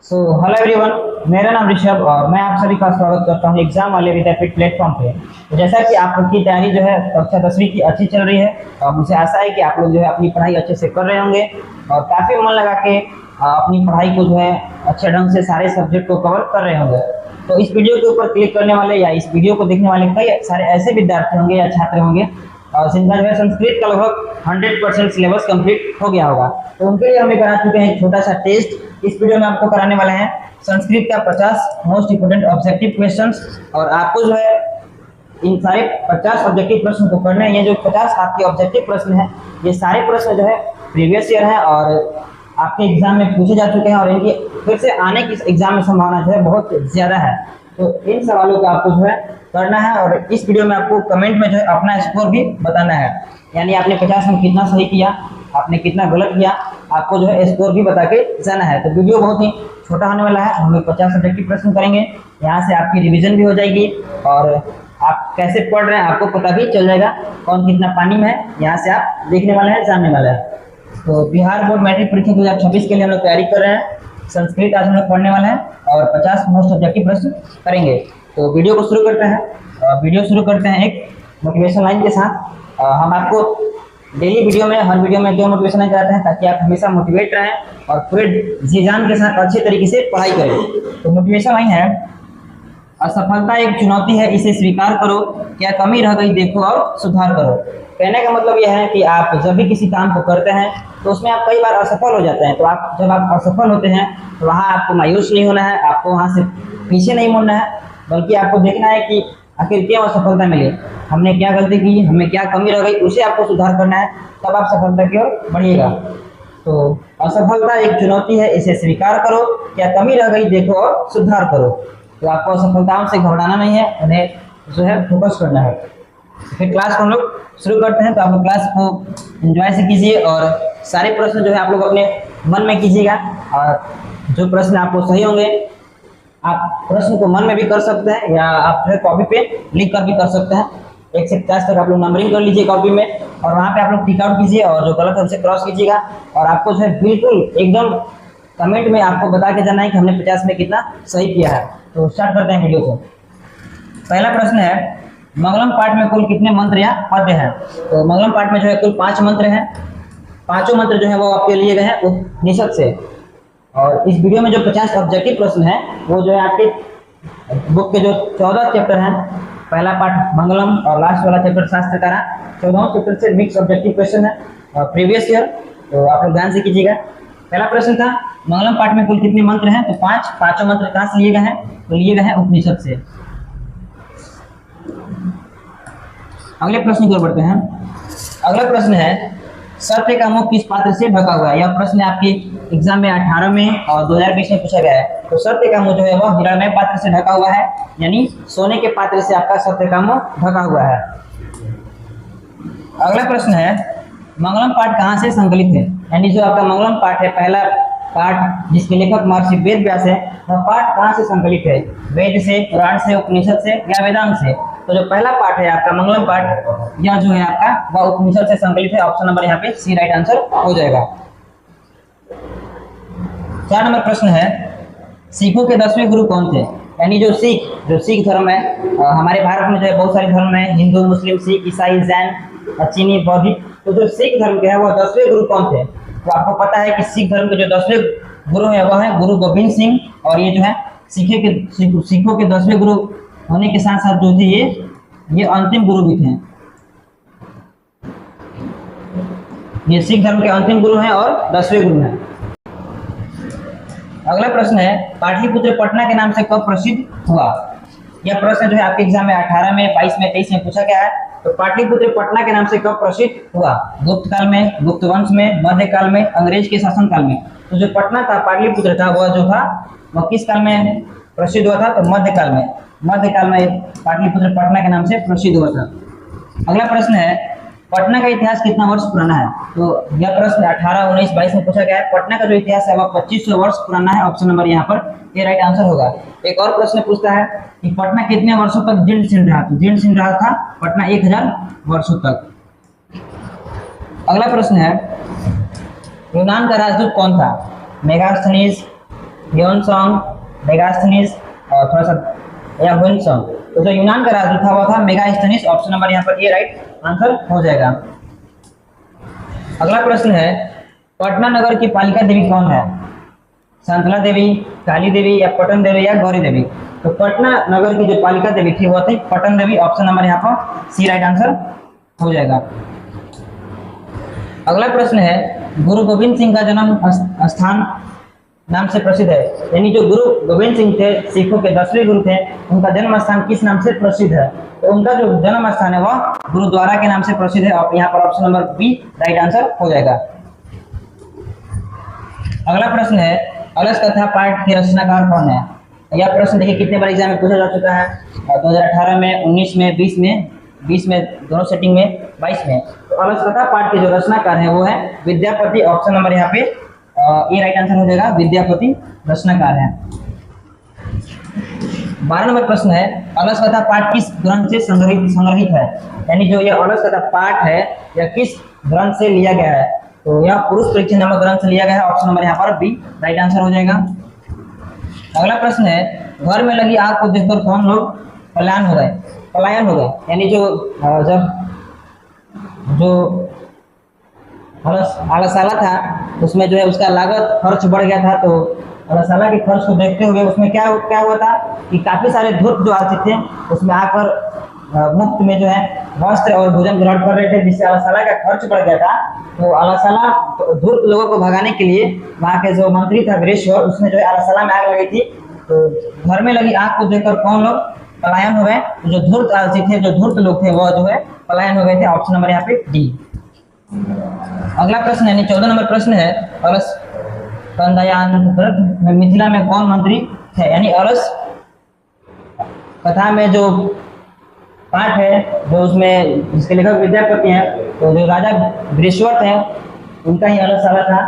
Hello everyone, मेरा नाम ऋषभ और मैं आप सभी का स्वागत करता हूं एग्जाम वाले विद्यापीठ प्लेटफॉर्म पे। तो जैसा कि आप लोग की तैयारी जो है कक्षा 10वीं की अच्छी चल रही है और मुझे आशा है कि आप लोग जो है अपनी पढ़ाई अच्छे से कर रहे होंगे और काफ़ी मन लगा के अपनी पढ़ाई को जो है अच्छे ढंग से सारे सब्जेक्ट को कवर कर रहे होंगे। तो इस वीडियो के ऊपर क्लिक करने वाले या इस वीडियो को देखने वाले कई सारे ऐसे विद्यार्थी होंगे या छात्र होंगे जिनका जो है संस्कृत का लगभग 100% सिलेबस कंप्लीट हो गया होगा। तो उनके लिए हमें करा चुके हैं एक छोटा सा टेस्ट। इस वीडियो में आपको कराने वाले हैं संस्कृत का 50 मोस्ट इंपोर्टेंट ऑब्जेक्टिव क्वेश्चंस और आपको जो है इन सारे 50 ऑब्जेक्टिव प्रश्न को करना है। ये जो 50 आपके ऑब्जेक्टिव प्रश्न हैं ये सारे प्रश्न जो है प्रीवियस ईयर है और आपके एग्जाम में पूछे जा चुके हैं और इनकी फिर से आने की एग्जाम में संभावना जो है बहुत ज़्यादा है। तो इन सवालों का आपको जो है करना है और इस वीडियो में आपको कमेंट में जो है अपना स्कोर भी बताना है, यानी आपने 50 में कितना सही किया, आपने कितना गलत किया, आपको जो है स्कोर भी बता के जाना है। तो वीडियो बहुत ही छोटा होने वाला है, हम लोग 50 ऑब्जेक्टिव प्रश्न करेंगे। यहाँ से आपकी रिवीजन भी हो जाएगी और आप कैसे पढ़ रहे हैं आपको पता भी चल जाएगा, कौन कितना पानी में है यहाँ से आप देखने वाले हैं, जानने वाले हैं। तो बिहार बोर्ड मैट्रिक परीक्षा 2026 के लिए हम लोग तैयारी कर रहे हैं। संस्कृत आज हम लोग पढ़ने वाले हैं और 50 मोस्ट ऑब्जेक्टिव प्रश्न करेंगे। तो वीडियो को शुरू करते हैं। वीडियो शुरू करते हैं एक मोटिवेशन लाइन के साथ। हम आपको डेली वीडियो में हर वीडियो में 2 मोटिवेशन लाइन कराते हैं ताकि आप हमेशा मोटिवेट रहें और पूरे जी जान के साथ अच्छे तरीके से पढ़ाई करें। तो मोटिवेशन लाइन है, असफलता एक चुनौती है, इसे स्वीकार करो, क्या कमी रह गई देखो और सुधार करो। कहने का मतलब यह है कि आप जब भी किसी काम को करते हैं तो उसमें आप कई बार असफल हो जाते हैं। तो जब आप असफल होते हैं तो वहाँ आपको मायूस नहीं होना है, आपको वहाँ से पीछे नहीं मुड़ना है, बल्कि आपको देखना है कि आखिर क्यों असफलता मिली, हमने क्या गलती की, हमें क्या कमी रह गई, उसे आपको सुधार करना है, तब आप सफलता की ओर बढ़िएगा। तो असफलता एक चुनौती है, इसे स्वीकार करो, क्या कमी रह गई देखो और सुधार करो। तो आपको असफलताओं से घबराना नहीं है, उन्हें जो है फोकस करना है। फिर क्लास को हम लोग शुरू करते हैं। तो आप लोग क्लास को एंजॉय से कीजिए और सारे प्रश्न जो है आप लोग अपने मन में कीजिएगा और जो प्रश्न आपको सही होंगे आप प्रश्न को मन में भी कर सकते हैं या आप जो है कॉपी पे लिख कर भी कर सकते हैं। 1 से 50 तक आप लोग नंबरिंग कर लीजिए कॉपी में और वहाँ पे आप लोग टिक आउट कीजिए और जो गलत है उसे क्रॉस कीजिएगा और आपको जो है बिल्कुल एकदम कमेंट में आपको बता के जाना है कि हमने 50 में कितना सही किया है। तो स्टार्ट करते हैं वीडियो को। पहला प्रश्न है, मंगलम पाठ में कुल कितने मंत्र या पद्य हैं। तो मंगलम पाठ में जो है कुल 5 मंत्र हैं। पांचों मंत्र जो है वो आपके लिए गए हैं उपनिषद से। और इस वीडियो में जो 50 ऑब्जेक्टिव प्रश्न है वो जो है आपके बुक के जो 14 चैप्टर हैं, पहला पाठ मंगलम और लास्ट वाला चैप्टर शास्त्रकारा, 14 चैप्टर से मिक्स ऑब्जेक्टिव क्वेश्चन है और प्रीवियस ईयर। तो आप लोग ध्यान से कीजिएगा। पहला प्रश्न था मंगलम पाठ में कुल कितने मंत्र हैं। तो पांचों मंत्र कहाँ से लिए गए हैं, तो लिए गए हैं उपनिषद से। अगले प्रश्न की ओर बढ़ते हैं। अगला प्रश्न है, सत्य का मुख किस पात्र से ढका हुआ है। यह प्रश्न आपके एग्जाम में 18 में और 2020 में पूछा गया है। तो सत्य का मुंह जो है वह हिरण्मय पात्र से ढका हुआ है, यानी सोने के पात्र से आपका सत्य का मुंह ढका हुआ है। अगला प्रश्न है, मंगलम पाठ कहाँ से संकलित है। यानी जो आपका मंगलम पाठ है, पहला पाठ जिसके लेखक महर्षि वेद व्यास है, वह पाठ कहाँ से संकलित है। वेद से, पुराण से, उपनिषद से या वेदांत से। तो जो पहला पाठ है आपका मंगलम पाठ, यह जो है आपका वह उपनिषद से संकलित है। ऑप्शन नंबर यहाँ पे सी राइट आंसर हो जाएगा। 4 नंबर प्रश्न है, सिखों के 10वें गुरु कौन थे। यानी जो सिख धर्म है, हमारे भारत में जो है बहुत सारे धर्म है, हिंदू, मुस्लिम, सिख, ईसाई, जैन, चीनी, बौद्धिक। तो जो सिख धर्म के है वह 10वें गुरु कौन थे। तो आपको पता है कि सिख धर्म के जो 10वें गुरु है वह है गुरु गोविंद सिंह। और ये जो है सिखों के 10वें गुरु होने के साथ साथ जो थे ये अंतिम गुरु भी थे। ये सिख धर्म के अंतिम गुरु हैं और 10वें गुरु हैं। अगला प्रश्न है, पाटलिपुत्र पटना के नाम से कब प्रसिद्ध हुआ। यह प्रश्न जो है आपके एग्जाम में 18 में, 22 में, 23 में पूछा गया है। तो पाटलिपुत्र पटना के नाम से कब प्रसिद्ध हुआ। गुप्त काल में, गुप्त वंश में, मध्यकाल में, अंग्रेज के शासन काल में। तो जो पटना था, पाटलिपुत्र था, वह जो था वह किस काल में प्रसिद्ध हुआ था। तो मध्यकाल में। मध्यकाल में पाटलिपुत्र पटना के नाम से प्रसिद्ध हुआ था। अगला प्रश्न है, पटना का इतिहास कितना वर्ष पुराना है। तो यह प्रश्न 18, 19, 22 में पूछा गया है। पटना का जो इतिहास है वह 2500 वर्ष पुराना है। ऑप्शन नंबर यहाँ पर ये राइट आंसर होगा। एक और प्रश्न पूछता है कि पटना कितने वर्षों तक जीर्ण रहा। तो जीर्ण रहा था पटना 1000 वर्षों तक। अगला प्रश्न है, यूनान का राजदूत कौन था। मेगास्थनीज, ह्योनसोंग, मेगास्थनीज और थोड़ा सा या ह्योनसोंग। तो जो यूनान का राजदूत था वो था मेगास्थनीज। ऑप्शन नंबर यहाँ पर ए राइट आंसर हो जाएगा। अगला प्रश्न है, पटना नगर की पालिका देवी कौन है? शांतला देवी, काली देवी या पटन देवी या गौरी देवी? तो पटना नगर की जो पालिका देवी थी वो थी पटन देवी। ऑप्शन नंबर यहाँ पर सी राइट आंसर हो जाएगा। अगला प्रश्न है, गुरु गोविंद सिंह का जन्म स्थान नाम से प्रसिद्ध है, यानी जो गुरु गोविंद सिंह थे सिखों के 10वें गुरु थे, उनका जन्म स्थान किस नाम से प्रसिद्ध है? तो उनका जो जन्म स्थान है वह गुरुद्वारा के नाम से प्रसिद्ध है। और यहाँ पर option number B right answer हो जाएगा। अगला प्रश्न है, अलस कथा पाठ के रचनाकार कौन है? यह प्रश्न देखिए कितने बार एग्जाम में पूछा जा चुका है, 2018 में, 19 में, 20 में दोनों सेटिंग में, 22 में। तो अलस कथा पाठ के जो रचनाकार है वो है विद्यापति। ऑप्शन नंबर यहाँ पे ए राइट आंसर हो जाएगा, विद्यापति रचनाकार है। 12 नंबर प्रश्न है, अलस कथा पाठ किस ग्रंथ से संग्रहित है? यानी जो ये अलस कथा पाठ है यह किस ग्रंथ से लिया गया है? तो यह पुरुष परीक्षा नामक ग्रंथ से लिया गया है। ऑप्शन नंबर यहाँ पर बी राइट आंसर हो जाएगा। अगला प्रश्न है, घर में लगी आग को देखकर कौन लोग पलायन हो गए? यानी जो आलसाला था उसमें जो है उसका लागत खर्च बढ़ गया था, तो आलसाला के खर्च को देखते हुए उसमें क्या हुआ था कि काफी सारे धूर्त जो आते थे उसमें आकर मुफ्त में जो है वस्त्र और भोजन ग्रहण कर रहे थे, जिससे आलसाला का खर्च बढ़ गया था। तो आलसाला धूर्त लोगों को भगाने के लिए वहाँ के जो मंत्री था वीरेश्वर, उसने जो है आलसाला में आग लगी थी। तो घर में लगी आग को देखकर कौन लोग पलायन हो गए? जो धूर्त आलसी थे, जो धूर्त लोग थे वो जो है पलायन हो गए थे। ऑप्शन नंबर यहाँ पे डी। अगला प्रश्न यानी 14 नंबर प्रश्न है, अलस कंदायान मिथिला में कौन मंत्री थे? यानी अलस कथा में जो पाठ है जो उसमें जिसके लेखक विद्यापति हैं, तो जो राजा वीरेश्वर थे उनका ही अलसाला था।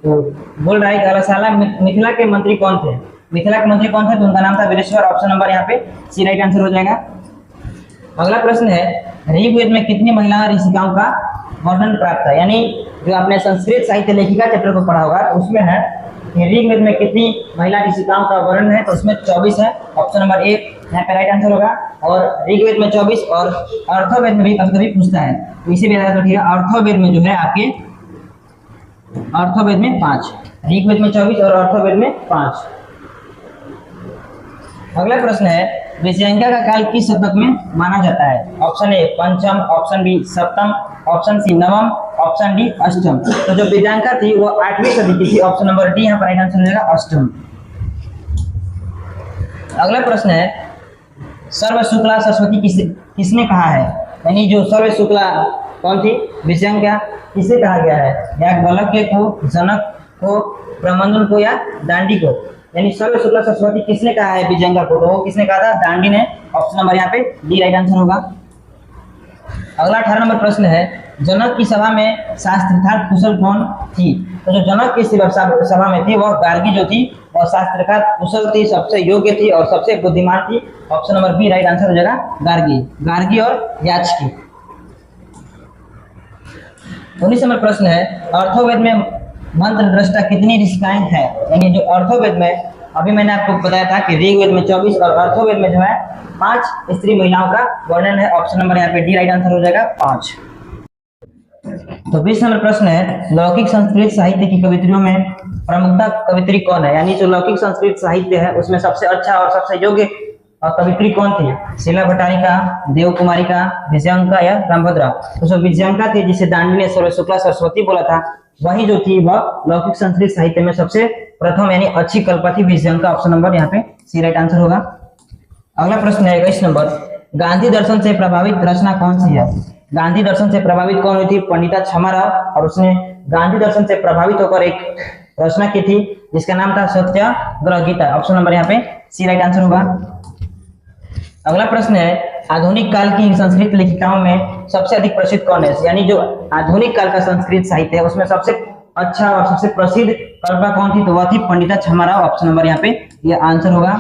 तो बोल रहा है कि अलसाला मिथिला के मंत्री कौन थे? मिथिला के मंत्री कौन थे? तो उनका नाम था वीरेश्वर। ऑप्शन नंबर यहाँ पे सी राइट आंसर हो जाएगा। अगला प्रश्न है, ऋग्वेद में कितनी महिला ऋषिकाओं का वर्णन प्राप्त है? यानी जो आपने संस्कृत साहित्य लेखिका चैप्टर को पढ़ा होगा तो उसमें है कि ऋग्वेद में कितनी महिला ऋषिकाओं का वर्णन है? तो उसमें 24 है। ऑप्शन नंबर ए यहाँ पे राइट आंसर होगा। और ऋग्वेद में 24 और अर्थवेद में भी कभी पूछता है, तो इसी भी याद रखिएगा। अर्थवेद में जो है आपके अर्थवेद में 5, ऋग्वेद में 24 और अर्थवेद में 5। अगला प्रश्न है, विजयंका का काल किस शतक में माना जाता है? ऑप्शन ए पंचम, ऑप्शन बी सप्तम, ऑप्शन सी नवम, ऑप्शन डी अष्टम। तो जो विजयंका थी वो 8वीं सदी की थी। ऑप्शन नंबर डी यहाँ पर राइट आंसर हो जाएगा, अष्टम। अगला प्रश्न है, सर्व शुक्ला सरस्वती किसने कहा है? यानी जो सर्व शुक्ला कौन थी? विजयंका। किसे कहा गया है? या गलक्य को, जनक को, प्रमंडल को या दांडी को? यानी सर्व शुक्ला सरस्वती किसने कहा है विजयंका को? तो वो किसने कहा था? दांडी ने। ऑप्शन नंबर यहाँ पे डी राइट आंसर होगा। अगला 18 नंबर प्रश्न है, जनक की सभा में शास्त्रकार कुशल कौन थी? तो जो जनक की सभा में थी वह गार्गी जो थी और शास्त्रकार कुशल थी, सबसे योग्य थी और सबसे बुद्धिमान थी। Option number B right answer हो जाएगा, गार्गी और याचकी। 19 नंबर प्रश्न है, अर्थवेद में मंत्र दृष्टा कितनी ऋषिकाएं हैं? यानी जो अर्थवेद में अभी मैंने आपको बताया था कि ऋग्वेद में 24 और अर्थवेद में जो है 5 स्त्री महिलाओं का वर्णन है। ऑप्शन नंबर यहाँ पे डी राइट आंसर हो जाएगा, 5। तो 20 नंबर प्रश्न है, लौकिक संस्कृत साहित्य की कवित्रियों में प्रमुखता कवित्री कौन है? यानी जो लौकिक संस्कृत साहित्य है उसमें सबसे अच्छा और सबसे योग्य कवित्री कौन थी? शीला भट्टारिका, देव कुमारिका, विजयंका या रामभद्रा? तो जो विजयंका थी जिसे दांडी ने सर्व शुक्ला सरस्वती बोला था, वही जो थी वह लौकिक संस्कृत साहित्य में सबसे प्रथम यानी अच्छी कल्पना थी विजयंका। ऑप्शन नंबर यहाँ पे सी राइट आंसर होगा। अगला प्रश्न है 21 नंबर, गांधी दर्शन से प्रभावित रचना कौन सी है? गांधी दर्शन से प्रभावित कौन हुई थी? पंडिता छमाराव। और उसने गांधी दर्शन से प्रभावित होकर एक रचना की थी जिसका नाम था सत्याग्रह गीता। ऑप्शन नंबर यहाँ पे सी राइट आंसर होगा। अगला प्रश्न है, आधुनिक काल की संस्कृत लेखिकाओं में सबसे अधिक प्रसिद्ध कौन है? यानी जो आधुनिक काल का संस्कृत साहित्य है उसमें सबसे अच्छा और सबसे प्रसिद्ध कल्पना कौन थी? तो वह थी पंडिता छमाराव। ऑप्शन नंबर यहाँ पे यह आंसर होगा।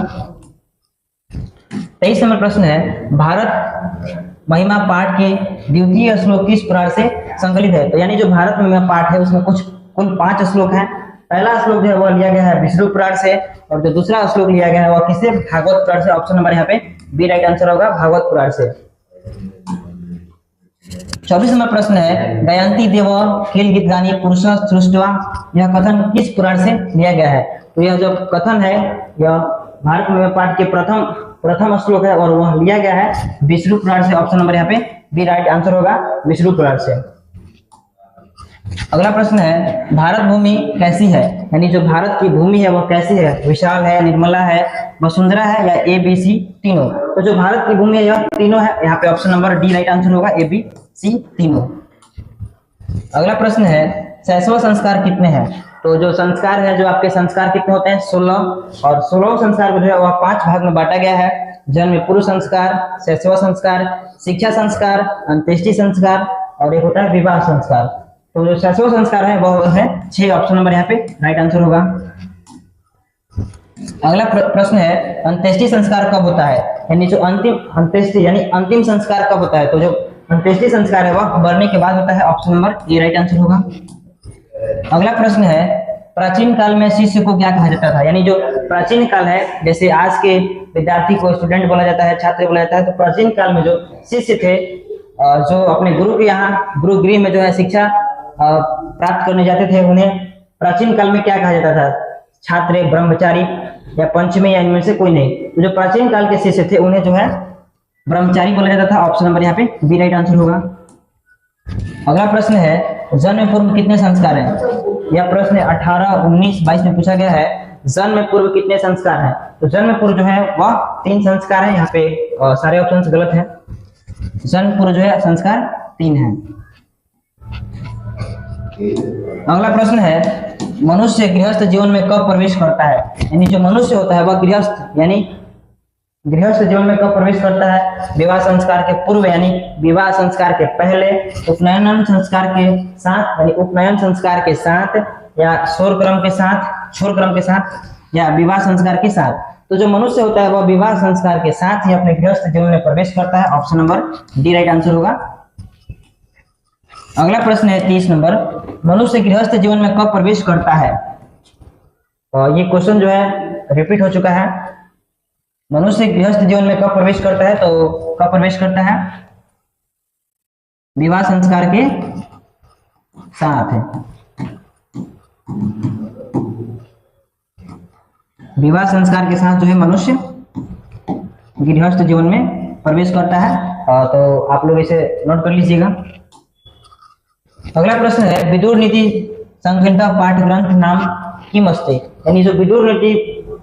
23 नंबर प्रश्न है, भारत महिमा पाठ के द्वितीय श्लोक किस प्रकार से संकलित है? तो यानी जो भारत महिमा पाठ है उसमें कुल 5 श्लोक हैं पहला श्लोक जो है वह लिया गया है विष्णु पुराण से, और जो दूसरा श्लोक लिया गया है वह किससे, भागवत पुराण से। ऑप्शन नंबर यहाँ पे बी राइट आंसर होगा, भागवत पुराण से। 24 नंबर प्रश्न है, गायंती देव किल गीत गानी पुरुष सृष्टवा, यह कथन किस पुराण से लिया गया है। तो यह जो कथन है यह भारत में पाठ के प्रथम श्लोक है और वह लिया गया है विष्णु पुराण से। ऑप्शन नंबर यहाँ पे बी राइट आंसर होगा, विष्णु पुराण से। अगला प्रश्न है, भारत भूमि कैसी है, यानी जो भारत की भूमि है वह कैसी है, विशाल है, निर्मला है, वसुंधरा है, या ए बी सी तीनों। तो जो भारत की भूमि है यह तीनों है, यहाँ पे option number D right answer होगा, ए बी सी तीनों। अगला प्रश्न है, शैशव संस्कार कितने हैं। तो जो संस्कार है, जो आपके संस्कार कितने होते हैं, 16, और 16 संस्कार को जो है वह 5 भाग में बांटा गया है। जन्म पूर्व संस्कार, शैशव संस्कार, शिक्षा संस्कार, अंत्येष्टि संस्कार, और एक होता है विवाह संस्कार। तो जो शैशव संस्कार है वह है 6। ऑप्शन नंबर यहाँ पे राइट आंसर होगा। अगला प्रश्न है, अंत्येष्टि संस्कार कब होता है, यानी जो अंतिम अंत्येष्टि यानी अंतिम संस्कार कब होता है। तो जो अंत्येष्टि संस्कार है वह मरने के बाद होता है। Option number A right answer होगा। अगला प्रश्न है, प्राचीन काल में शिष्य को क्या कहा जाता था, यानी जो प्राचीन काल है, जैसे आज के विद्यार्थी को स्टूडेंट बोला जाता है, छात्र बोला जाता है, तो प्राचीन काल में जो शिष्य थे जो अपने गुरु के यहाँ गुरु गृह में जो है शिक्षा प्राप्त करने जाते थे, उन्हें प्राचीन काल में क्या कहा जाता था, छात्र, ब्रह्मचारी, या पंचमी, या इनमें से कोई नहीं। तो जो प्राचीन काल के शिष्य थे उन्हें जो है ब्रह्मचारी बोला जाता था। ऑप्शन नंबर यहाँ पे बी राइट आंसर होगा। अगला प्रश्न है, जन्म पूर्व कितने संस्कार हैं। यह प्रश्न 18, 19, 22 में पूछा गया है, जन्म पूर्व कितने संस्कार हैं। तो जन्म पूर्व जो है वह 3 संस्कार है। यहाँ पे सारे ऑप्शन गलत है, जन्म पूर्व जो है संस्कार 3 है। अगला प्रश्न है, मनुष्य गृहस्थ जीवन में कब प्रवेश करता है, यानी जो मनुष्य होता है वह गृहस्थ यानी गृहस्थ जीवन में कब प्रवेश करता है। विवाह संस्कार के पूर्व यानी विवाह संस्कार के पहले, उपनयन संस्कार के साथ यानी उपनयन संस्कार के साथ, या शोरक्रम के साथ, या विवाह संस्कार के साथ। तो जो मनुष्य होता है वह विवाह संस्कार के साथ ही अपने गृहस्थ जीवन में प्रवेश करता है। Option number D right answer होगा। अगला प्रश्न है 30 नंबर, मनुष्य गृहस्थ जीवन में कब प्रवेश करता है। और ये क्वेश्चन जो है रिपीट हो चुका है। मनुष्य गृहस्थ जीवन में कब प्रवेश करता है, तो कब प्रवेश करता है, विवाह संस्कार के साथ है। विवाह संस्कार के साथ जो है मनुष्य गृहस्थ जीवन में प्रवेश करता है। तो आप लोग इसे नोट कर लीजिएगा। अगला प्रश्न है, विदुर नीति संहिता पाठ ग्रंथ नाम किम अस्ति, यानी जो विदुर नीति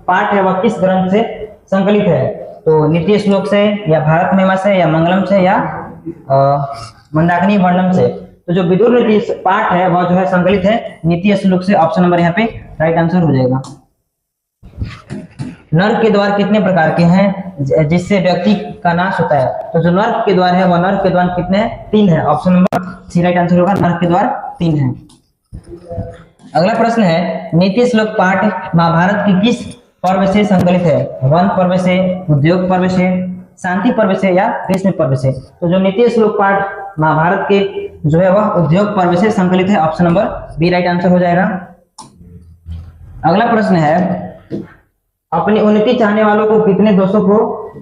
पाठ है वह किस ग्रंथ से संकलित है। तो नीति श्लोक से, या भारत महिमा से, या मंगलम से, या मंदाकिनी वर्णम से। तो जो विदुर नीति पाठ है वह जो है संकलित है नीति श्लोक से। ऑप्शन नंबर यहाँ पे राइट आंसर हो जाएगा। नर्क के द्वार कितने प्रकार के हैं जिससे व्यक्ति का नाश होता है। तो जो नर्क के द्वार है वह नर्क के द्वार कितने हैं, 3 है। Option number C right answer होगा, नर्क के द्वार 3 है। अगला प्रश्न है, नीति श्लोक पाठ महाभारत की किस पर्व से संकलित है। वन पर्व से, उद्योग पर्व से, शांति पर्व से, या कृष्ण पर्व से। तो जो नीति श्लोक पाठ महाभारत के जो है वह उद्योग पर्व से संकलित है। Option number B right answer हो जाएगा। अगला प्रश्न है, अपनी उन्नति चाहने वालों को कितने दोषों को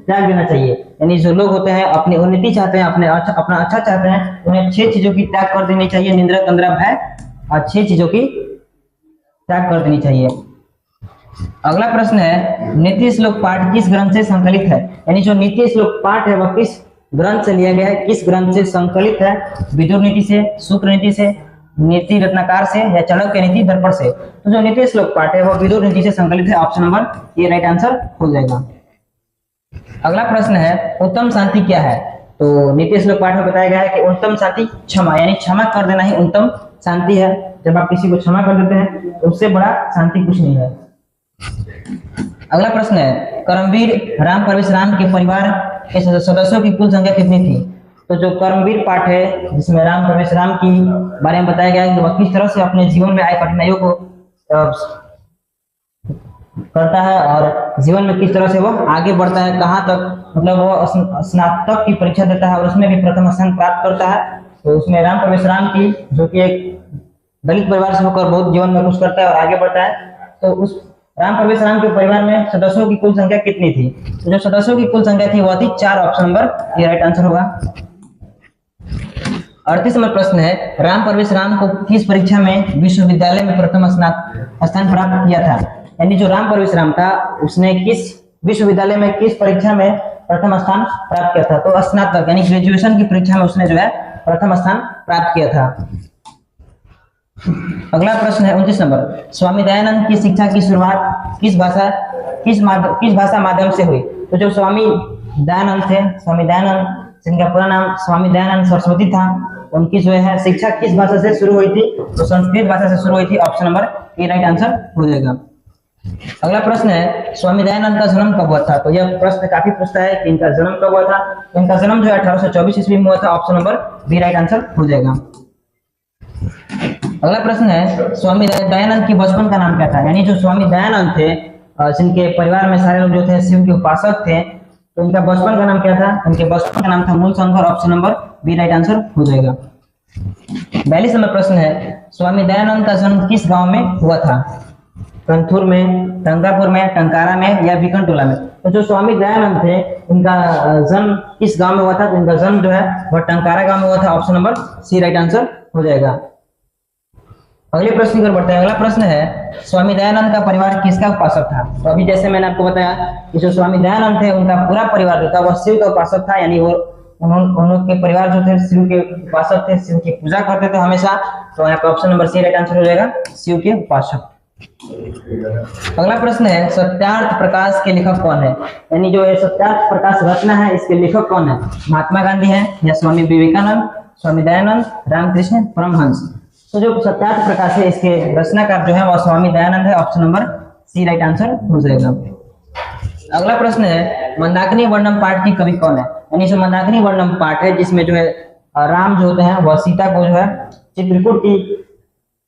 त्याग देना चाहिए। यानी जो लोग होते हैं अपनी उन्नति चाहते हैं, अपना अच्छा चाहते हैं, उन्हें 6 चीजों की त्याग कर देनी चाहिए। निंद्रा, तंद्रा, भय, और 6 चीजों की त्याग कर देनी चाहिए। अगला प्रश्न है, नीति श्लोक पाठ किस ग्रंथ से संकलित है। यानी जो नीति श्लोक पाठ है वह किस ग्रंथ से लिया गया है, किस ग्रंथ से संकलित है। विदुर नीति से, शुक्र नीति से, नीति रत्नाकर से, या चाणक्य नीति दर्पण से। तो जो नीति श्लोक पाठ है वह विदुर नीति से संकलित है। Option number A right answer हो जाएगा। अगला प्रश्न है, उत्तम शांति क्या है। तो नीति श्लोक पाठ में बताया गया है कि उत्तम शांति क्षमा, यानी क्षमा कर देना ही उत्तम शांति है। जब आप किसी को क्षमा कर देते हैं तो उससे बड़ा शांति कुछ नहीं है। अगला प्रश्न है, कर्मवीर राम परमेश्वराम के परिवार के सदस्यों की कुल संख्या कितनी थी। तो जो कर्मवीर पाठ है जिसमें राम परमेश्वराम की बारे में बताया गया है कि वह किस तरह से अपने जीवन में आए कठिनाइयों को करता है और जीवन में किस तरह से वह आगे बढ़ता है, कहाँ तक, मतलब वह स्नातक की परीक्षा देता है और उसमें भी प्रथम स्थान प्राप्त करता है। तो उसमें राम परमेश्वराम की जो कि एक दलित परिवार से होकर बहुत जीवन में कुछ करता है और आगे बढ़ता है। तो उस राम परवेश राम के परिवार में सदस्यों की कुल संख्या कितनी थी? तो जो सदस्यों की कुल संख्या थी वह थी 4। ऑप्शन नंबर ये राइट आंसर होगा। 38 नंबर प्रश्न है, राम परवेश राम को किस परीक्षा में विश्वविद्यालय में प्रथम स्थान प्राप्त किया था? यानी जो राम परवेश राम था उसने किस विश्वविद्यालय में किस परीक्षा में प्रथम स्थान प्राप्त किया था? तो स्नातक यानी ग्रेजुएशन की परीक्षा में उसने जो है प्रथम स्थान प्राप्त किया था। अगला प्रश्न है 29 नंबर, स्वामी दयानंद की शिक्षा की शुरुआत किस भाषा माध्यम से हुई? तो जो स्वामी दयानंद थे, स्वामी दयानंद जिनका पूरा नाम स्वामी दयानंद सरस्वती था, उनकी जो है शिक्षा किस भाषा से शुरू हुई थी? तो संस्कृत भाषा से शुरू हुई थी। Option number A right answer हो जाएगा। अगला प्रश्न है, स्वामी दयानंद का जन्म कब हुआ था? तो यह प्रश्न काफी पूछता है कि इनका जन्म कब हुआ था। इनका जन्म जो है 1824 ईस्वी में हुआ था। Option number B right answer हो जाएगा। अगला प्रश्न है, स्वामी दयानंद की बचपन का नाम क्या था? यानी जो स्वामी दयानंद थे जिनके परिवार में सारे लोग जो थे शिव के उपासक थे, तो उनका बचपन का नाम क्या था? उनके बचपन का नाम था Moolshankar. Option number B right answer हो जाएगा। 42 नंबर प्रश्न है, स्वामी दयानंद का जन्म किस गांव में हुआ था? कंथूर में, टंकापुर में, टंकारा में या बिकनटोला में? तो जो स्वामी दयानंद थे उनका जन्म किस गांव में हुआ था? तो उनका जन्म जो है वह टंकारा गांव में हुआ था। Option number C right answer हो जाएगा। अगले प्रश्न की ओर बढ़ते हैं। अगला प्रश्न है, स्वामी दयानंद का परिवार किसका उपासक था? तो अभी जैसे मैंने आपको बताया कि जो स्वामी दयानंद थे उनका पूरा परिवार जो था वह शिव का उपासक था। यानी वो उनके परिवार जो थे शिव के उपासक थे, शिव की पूजा करते थे हमेशा। तो यहाँ पे option number C right answer हो जाएगा, शिव के उपासक। अगला प्रश्न है, सत्यार्थ प्रकाश के लेखक कौन है? यानी जो सत्यार्थ प्रकाश रचना है इसके लेखक कौन है? महात्मा गांधी है या स्वामी विवेकानंद, स्वामी दयानंद, रामकृष्ण परमहंस? तो जो सत्यार्थ प्रकाश है इसके रचनाकार जो है वह स्वामी दयानंद है। Option number C right answer हो जाएगा। अगला प्रश्न है, मंदाकिनी वर्णम पाठ की कवि कौन है? यानी जो मंदाकिनी वर्णम पाठ है जिसमें जो है राम जो होते हैं वह सीता को जो है चित्रकूट की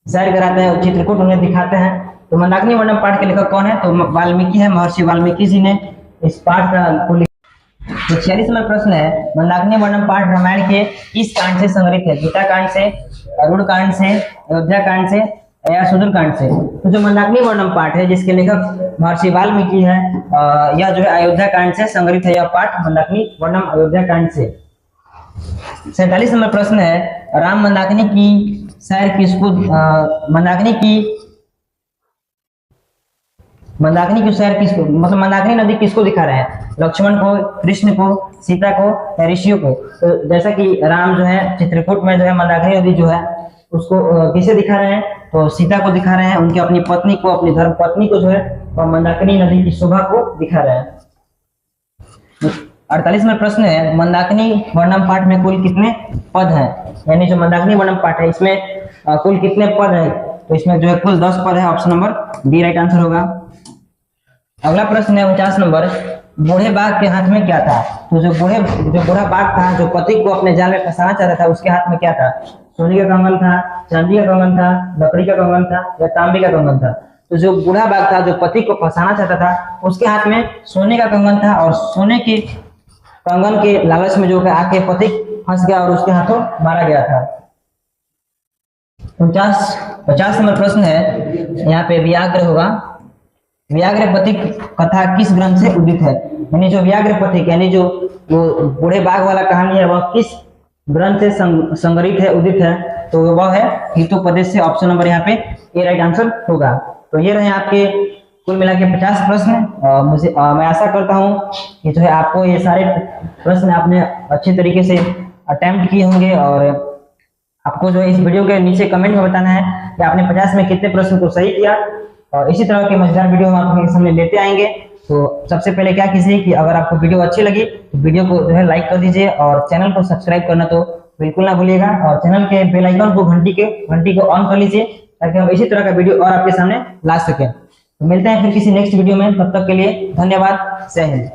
सैर कराते हैं, चित्रकूट उन्हें दिखाते हैं। तो मंदाकिनी वर्णम पाठ के लेखक कौन है? तो वाल्मीकि है, महर्षि वाल्मीकि जी ने इस पाठ का को लिखा। तो 46 नंबर प्रश्न है, मंदाकिनी वर्णम पाठ रामायण के किस कांड से संग्रहित है? गीता कांड से, अरुण कांड से, अयोध्या कांड से या सुंदर कांड से? तो जो मंदाकिनी वर्णम पाठ है जिसके लेखक महर्षि वाल्मीकि है, यह जो है अयोध्या कांड से संग्रहित है। यह पाठ मंदाकिनी वर्णम अयोध्या कांड से। 47 नंबर प्रश्न है, राम मंदाकिनी की सैर किसको मंदाकिनी की सैर किसको मतलब मंदाकिनी नदी किसको दिखा रहे हैं? लक्ष्मण को, कृष्ण को, सीता को या ऋषियों को? तो जैसा कि राम जो है चित्रकूट में जो है मंदाकिनी नदी जो है उसको किसे दिखा रहे हैं? तो सीता को दिखा रहे हैं, उनकी अपनी पत्नी को, अपनी धर्म पत्नी को जो है वह मंदाकिनी नदी की शोभा को दिखा रहे हैं। 48 में प्रश्न है, मंदाकिनी वर्णम पाठ में कुल कितने पद हैं? यानी जो मंदाकिनी वर्णम पाठ है इसमें कुल कितने पद है? तो इसमें जो है कुल 10 पद है। Option number D right answer होगा। अगला प्रश्न है 49 नंबर, बूढ़े बाघ के हाथ में क्या था? तो जो बूढ़ा बाघ था जो पति को अपने जाल में फंसाना चाहता था उसके हाथ में क्या था? सोने का कंगन था, चांदी का कंगन था, लकड़ी का कंगन था या तांबे का कंगन था? तो जो बूढ़ा बाघ था जो पति को फंसाना चाहता था उसके हाथ में सोने का कंगन था और सोने के कंगन के लालच में जो आके पति फंस गया और उसके हाथों मारा गया था। 50 नंबर प्रश्न है, यहाँ पे व्याघ्र होगा। व्याघ्रपति कथा किस ग्रंथ से उदित है? यानी जो व्याघ्रपति यानी जो वो बूढ़े बाघ वाला कहानी है वह किस ग्रंथ से संग्रहित है, उदित है? तो वह है हितोपदेश से। ऑप्शन नंबर यहाँ पे ए राइट आंसर होगा। तो ये रहे आपके कुल मिला के 50 प्रश्न। मैं आशा करता हूँ कि जो है आपको ये सारे प्रश्न आपने अच्छे तरीके से अटेम्प्ट किए होंगे और आपको जो है इस वीडियो के नीचे कमेंट में बताना है कि आपने 50 में कितने प्रश्न को सही किया। और इसी तरह के मजेदार वीडियो हम आपके सामने लेते आएंगे। तो सबसे पहले क्या कीजिए कि अगर आपको वीडियो अच्छी लगी तो वीडियो को जो है लाइक कर दीजिए और चैनल को सब्सक्राइब करना तो बिल्कुल ना भूलिएगा और चैनल के बेल आइकन को घंटी को ऑन कर लीजिए ताकि हम इसी तरह का वीडियो और आपके सामने ला सकें। तो मिलते हैं फिर किसी नेक्स्ट वीडियो में, तब तक के लिए धन्यवाद। जय हिंद।